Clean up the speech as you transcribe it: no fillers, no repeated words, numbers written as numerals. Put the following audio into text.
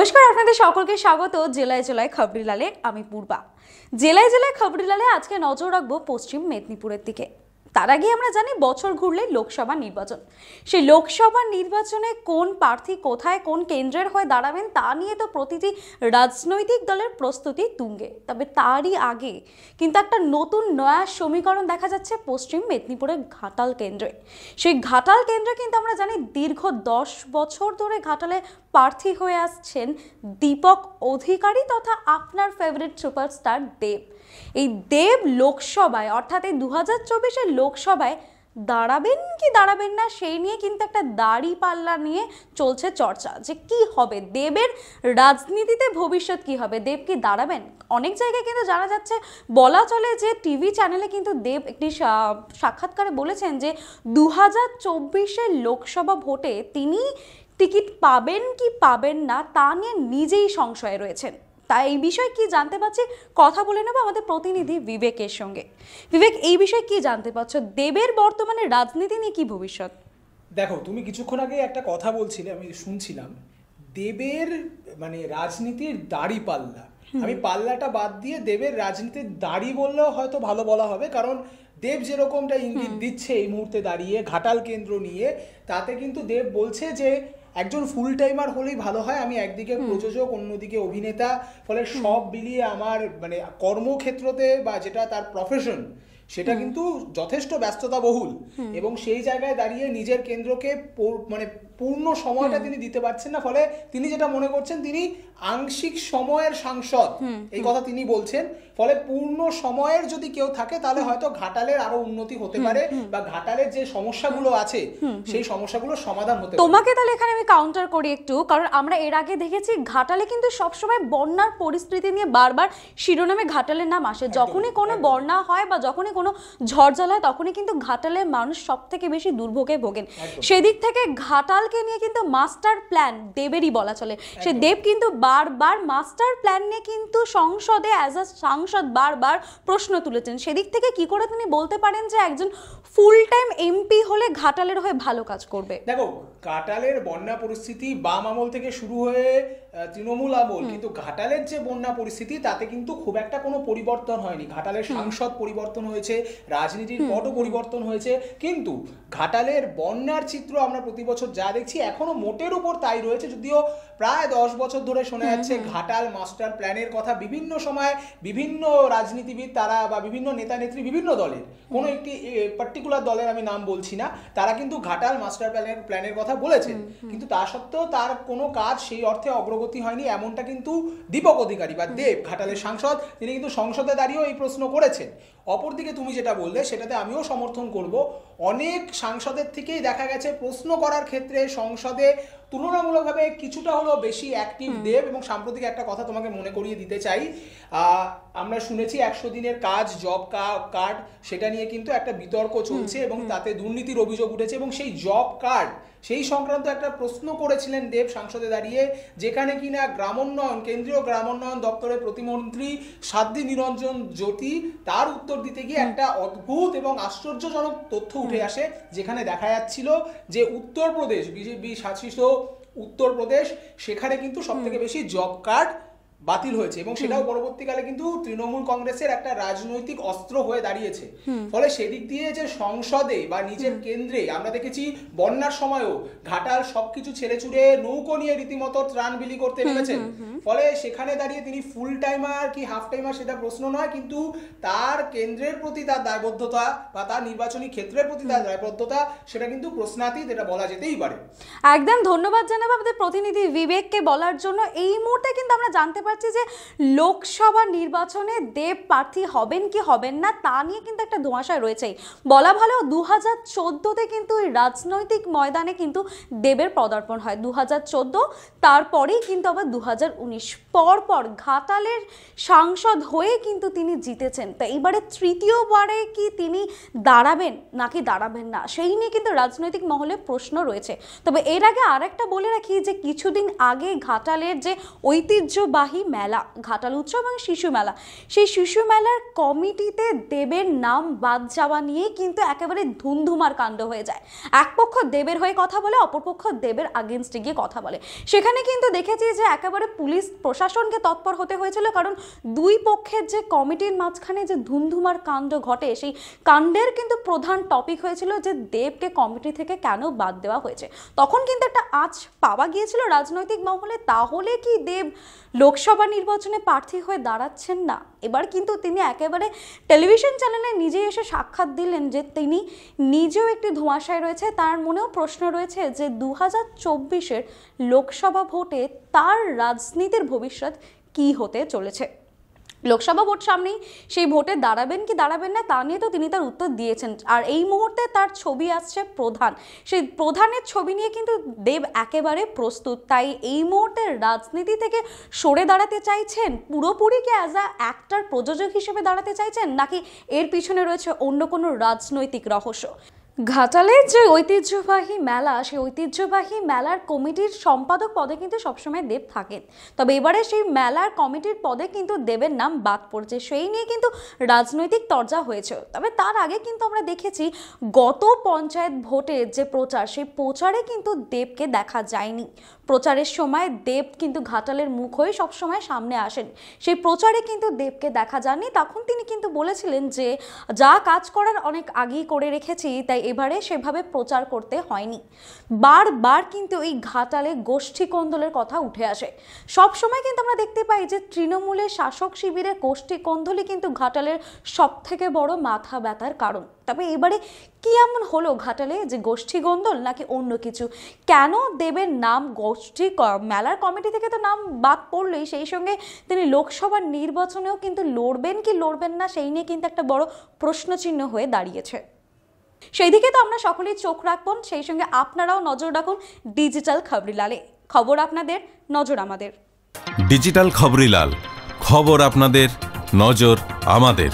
নমস্কার, আপনাদের সকলকে স্বাগত জেলায় জেলায় খবরিলালে। আমি পূর্বা। জেলায় জেলায় খবরিলালে আজকে নজর রাখবো পশ্চিম মেদিনীপুরের দিকে। তার আগে আমরা জানি বছর ঘুরলে লোকসভা নির্বাচন। সেই লোকসভা নির্বাচনে কোন প্রার্থী কোথায় কোন কেন্দ্রের হয়ে দাঁড়াবেন তা নিয়ে তো প্রতিটি রাজনৈতিক দলের প্রস্তুতি তুঙ্গে। তবে তারই আগে কিন্তু একটা নতুন নয়া সমীকরণ দেখা যাচ্ছে পশ্চিম মেদিনীপুরের ঘাটাল কেন্দ্রে। সেই ঘাটাল কেন্দ্রে কিন্তু আমরা জানি দীর্ঘ 10 বছর ধরে ঘাটালে প্রার্থী হয়ে আসছেন দীপক অধিকারী তথা আপনার ফেভারিট সুপারস্টার দেব। এই দেব লোকসভায় অর্থাৎ এই 2024-এর লোকসভায় দাঁড়াবেন কি দাঁড়াবেন না সেই নিয়ে কিন্তু একটা দাঁড়িপাল্লা নিয়ে চলছে চর্চা যে কি হবে দেবের রাজনীতিতে ভবিষ্যৎ কি হবে, দেব কি দাঁড়াবেন। অনেক জায়গায় কিন্তু জানা যাচ্ছে, বলা চলে যে টিভি চ্যানেলে কিন্তু দেব একটি সাক্ষাৎকারে বলেছেন যে 2024-এর লোকসভা ভোটে তিনি টিকিট পাবেন কি পাবেন না তা নিয়ে নিজেই সংশয়ে রয়েছেন। তাই এই বিষয়ে কি জানতে পারছি, কথা বলে নেব আমাদের প্রতিনিধি বিবেকের সঙ্গে। বিবেক, এই বিষয়ে কি জানতে পারছো, দেবের বর্তমানে রাজনীতি নিয়ে কি ভবিষ্যৎ? দেখো, তুমি কিছুক্ষণ আগে একটা কথা বলছিলে, আমি শুনছিলাম দেবের মানে রাজনীতির দাড়ি পাল্লা। আমি পাল্লাটা বাদ দিয়ে দেবের রাজনীতির দাড়ি বললেও হয়তো ভালো বলা হবে, কারণ দেব যেরকমটা ইঙ্গিত দিচ্ছে এই মুহূর্তে দাঁড়িয়ে ঘাটাল কেন্দ্র নিয়ে, তাতে কিন্তু দেব বলছে যে একজন ফুল টাইমার হলেই ভালো হয়। আমি একদিকে প্রযোজক, অন্যদিকে অভিনেতা, ফলে সব মিলিয়ে আমার মানে কর্মক্ষেত্রতে বা যেটা তার প্রফেশন সেটা কিন্তু যথেষ্ট ব্যস্ততাবহুল, এবং সেই জায়গায় দাঁড়িয়ে নিজের কেন্দ্রকে মানে পূর্ণ সময়টা তিনি দিতে পারছেন না। ফলে তিনি যেটা মনে করছেন তিনি আংশিক সময়ের সাংসদ, এই কথা তিনি বলছেন। ফলে পূর্ণ সময়ের যদি কেউ থাকে তাহলে হয়তো ঘাটালের আরো উন্নতি হতে পারে, বা ঘাটালের যে সমস্যাগুলো আছে সেই সমস্যাগুলোর সমাধান হতে পারে। তোমাকে তাহলে এখানে আমি কাউন্টার করি একটু, কারণ আমরা এর আগে দেখেছি ঘাটালে কিন্তু সবসময় বন্যার পরিস্থিতি নিয়ে বারবার শিরোনামে ঘাটালের নাম আসে। যখনই কোনো বন্যা হয় বা যখনই কোনো ঝড় হয় তখনই কিন্তু ঘাটালের মানুষ সব থেকে বেশি দুর্ভোগে ভোগেন। সেদিক থেকে ঘাটালকে নিয়ে কিন্তু মাস্টার প্ল্যান দেবেরই বলা চলে। সে দেব কিন্তু বারবার মাস্টার প্ল্যান নিয়ে কিন্তু সংসদে অ্যাজ আ সাংসদ বারবার প্রশ্ন তুলেছেন। সেদিক থেকে কি করে তিনি বলতে পারেন যে একজন ফুল টাইম এমপি হলে ঘাটালের হয়ে ভালো কাজ করবে? দেখো, ঘাটালের বন্যা পরিস্থিতি বাম আমল থেকে শুরু হয়ে তৃণমূল আমল, কিন্তু ঘাটালের যে বন্যা পরিস্থিতি তাতে কিন্তু খুব একটা কোনো পরিবর্তন হয়নি। ঘাটালের সাংসদ পরিবর্তন হয়েছে, রাজনীতির পটও পরিবর্তন হয়েছে, কিন্তু ঘাটালের বন্যার চিত্র আমরা প্রতি বছর যা দেখছি এখনো মোটের উপর তাই রয়েছে। যদিও প্রায় 10 বছর ধরে শোনা যাচ্ছে ঘাটাল মাস্টার প্ল্যানের কথা, বিভিন্ন সময় বিভিন্ন রাজনীতিবিদ তারা বা বিভিন্ন নেতা নেত্রী বিভিন্ন দলের, কোনো একটি পার্টিকুলার দলের আমি নাম বলছি না, তারা কিন্তু ঘাটাল মাস্টার প্ল্যানের কথা বলেছেন, কিন্তু তা সত্ত্বেও তার কোনো কাজ সেই অর্থে অগ্রগতি হয়নি। এমনটা কিন্তু দীপক অধিকারী বা দেব, ঘাটালের সাংসদ, তিনি কিন্তু সংসদে দাঁড়িয়েও এই প্রশ্ন করেছেন। অপরদিকে তুমি যেটা বললে সেটাতে আমিও সমর্থন করব। অনেক সাংসদের থেকেই দেখা গেছে প্রশ্ন করার ক্ষেত্রে সংসদে তুলনামূলকভাবে কিছুটা হলেও বেশি অ্যাক্টিভ দেব। এবং সাম্প্রতিক একটা কথা তোমাকে মনে করিয়ে দিতে চাই, আমরা শুনেছি 100 দিনের কাজ জব কার্ড, সেটা নিয়ে কিন্তু একটা বিতর্ক চলছে এবং তাতে দুর্নীতির অভিযোগ উঠেছে, এবং সেই জব কার্ড সেই সংক্রান্ত একটা প্রশ্ন করেছিলেন দেব সংসদে দাঁড়িয়ে, যেখানে কিনা গ্রামোন্নয়ন, কেন্দ্রীয় গ্রামোন্নয়ন দপ্তরের প্রতিমন্ত্রী সাধ্বী নিরঞ্জন জ্যোতি তার উত্তর দিতে গিয়ে একটা অদ্ভুত এবং আশ্চর্যজনক তথ্য উঠে আসে, যেখানে দেখা যাচ্ছিল যে উত্তরপ্রদেশ, বিজেপি শাসিত উত্তরপ্রদেশ, সেখানে কিন্তু সব থেকে বেশি জব কার্ড বাতিল হয়েছে, এবং সেটাও পরবর্তীকালে কিন্তু তৃণমূল কংগ্রেসের একটা রাজনৈতিক অস্ত্র হয়ে দাঁড়িয়েছে। ফলে সেদিক দিয়ে যে সংসদে বা নিজের কেন্দ্রে আমরা দেখেছি বন্যার সময়ও ঘাটাল সবকিছু ছেড়ে ছুড়ে নৌকো নিয়ে রীতিমতো ত্রাণ বিলি করতে নেমেছেন। ফলে সেখানে দাঁড়িয়ে তিনি ফুল টাইমার কি হাফ টাইমার সেটা প্রশ্ন নয়, কিন্তু তার কেন্দ্রের প্রতি তার দায়বদ্ধতা বা তার নির্বাচনী ক্ষেত্রের প্রতি তার দায়বদ্ধতা সেটা কিন্তু প্রশ্নাতীত, এটা বলা যেতেই পারে। একদম ধন্যবাদ জানাবো আমাদের প্রতিনিধি বিবেককে বলার জন্য। এই মুহূর্তে কিন্তু আমরা জানতে পারছি যে লোকসভা নির্বাচনে দেব প্রার্থী হবেন কি হবেন না তা নিয়ে কিন্তু একটা ধোঁয়াশা রয়েছেই। বলা ভালো 2014-তে কিন্তু এই রাজনৈতিক ময়দানে কিন্তু দেবের পদার্পণ হয়। 2014, তারপরেই কিন্তু আবার 2019, পরপর ঘাটালের সাংসদ হয়ে কিন্তু তিনি জিতেছেন। তো এইবারে তৃতীয়বারে কি তিনি দাঁড়াবেন নাকি দাঁড়াবেন না সেই নিয়ে কিন্তু রাজনৈতিক মহলে প্রশ্ন রয়েছে। তবে এর আগে আরেকটা বলে রাখি যে কিছুদিন আগে ঘাটালের যে ঐতিহ্যবাহী ঐতিহ্যবাহী মেলা ঘাটাল উৎসব এবং শিশু মেলা, সেই শিশু মেলার কমিটিতে দেবের নাম বাদ যাওয়া নিয়ে কিন্তু একেবারে ধুমধুমার কাণ্ড হয়ে যায়। এক পক্ষ দেবের হয়ে কথা বলে, অপরপক্ষ দেবের আগেনস্টে গিয়ে কথা বলে। সেখানে কিন্তু দেখেছি যে একেবারে পুলিশ প্রশাসনকে তৎপর হতে হয়েছিল, কারণ দুই পক্ষের যে কমিটির মাঝখানে যে ধুমধুমার কাণ্ড ঘটে, সেই কাণ্ডের কিন্তু প্রধান টপিক হয়েছিল যে দেবকে কমিটি থেকে কেন বাদ দেওয়া হয়েছে। তখন কিন্তু একটা আঁচ পাওয়া গিয়েছিল রাজনৈতিক মহলে, তাহলে কি দেব লোকসভা নির্বাচনে প্রার্থী হয়ে দাঁড়াচ্ছেন না? এবার কিন্তু তিনি একেবারে টেলিভিশন চ্যানেলে নিজেই এসে সাক্ষাৎ দিলেন যে তিনি নিজেও একটি ধোঁয়াশায় রয়েছে, তার মনেও প্রশ্ন রয়েছে যে 2024-এর লোকসভা ভোটে তার রাজনীতির ভবিষ্যৎ কি হতে চলেছে। লোকসভা ভোট সামনেই, সেই ভোটে দাঁড়াবেন কি দাঁড়াবেন না তা নিয়ে তো তিনি তার উত্তর দিয়েছেন। আর এই মুহূর্তে তার ছবি আসছে প্রধান, সেই প্রধানের ছবি নিয়ে কিন্তু দেব একেবারে প্রস্তুত। তাই এই মুহূর্তে রাজনীতি থেকে সরে দাঁড়াতে চাইছেন, পুরোপুরি কি অ্যাজ আ অ্যাক্টর প্রযোজক হিসেবে দাঁড়াতে চাইছেন, নাকি এর পিছনে রয়েছে অন্য কোনো রাজনৈতিক রহস্য? ঘাটালের যে ঐতিহ্যবাহী মেলা, সেই ঐতিহ্যবাহী মেলার কমিটির সম্পাদক পদে কিন্তু সবসময় দেব থাকেন, তবে এবারে সেই মেলার কমিটির পদে কিন্তু দেবের নাম বাদ পড়ছে, সেই নিয়ে কিন্তু রাজনৈতিক তরজা হয়েছে। তবে তার আগে কিন্তু আমরা দেখেছি গত পঞ্চায়েত ভোটের যে প্রচার, সেই প্রচারে কিন্তু দেবকে দেখা যায়নি। প্রচারের সময় দেব কিন্তু ঘাটালের মুখ হয়ে সবসময় সামনে আসেন, সেই প্রচারে কিন্তু দেবকে দেখা যায়নি। তখন তিনি কিন্তু বলেছিলেন যে যা কাজ করার অনেক আগেই করে রেখেছি, তাই এবারে সেভাবে প্রচার করতে হয়নি। বারবার কিন্তু এই ঘাটালে গোষ্ঠী কোন্দলের কথা উঠে আসে। সব সময় কিন্তু আমরা দেখতে পাই যে তৃণমূলের শাসক শিবিরের গোষ্ঠী কোন্দলই কিন্তু ঘাটালের সব থেকে বড় মাথা ব্যথার কারণ। তবে এবারে কি এমন হলো ঘাটালে যে গোষ্ঠী কোন্দল নাকি অন্য কিছু? কেন দেবের নাম গোষ্ঠী মেলার কমিটি থেকে তো নাম বাদ পড়লেই, সেই সঙ্গে তিনি লোকসভার নির্বাচনেও কিন্তু লড়বেন কি লড়বেন না, সেই নিয়ে কিন্তু একটা বড় প্রশ্নচিহ্ন হয়ে দাঁড়িয়েছে। সেই দিকে তো আমরা সকলেই চোখ রাখবেন, সেই সঙ্গে আপনারাও নজর রাখুন ডিজিটাল খবরিলালে। খবর আপনাদের, নজর আমাদের। ডিজিটাল খবরিলাল, খবর আপনাদের, নজর আমাদের।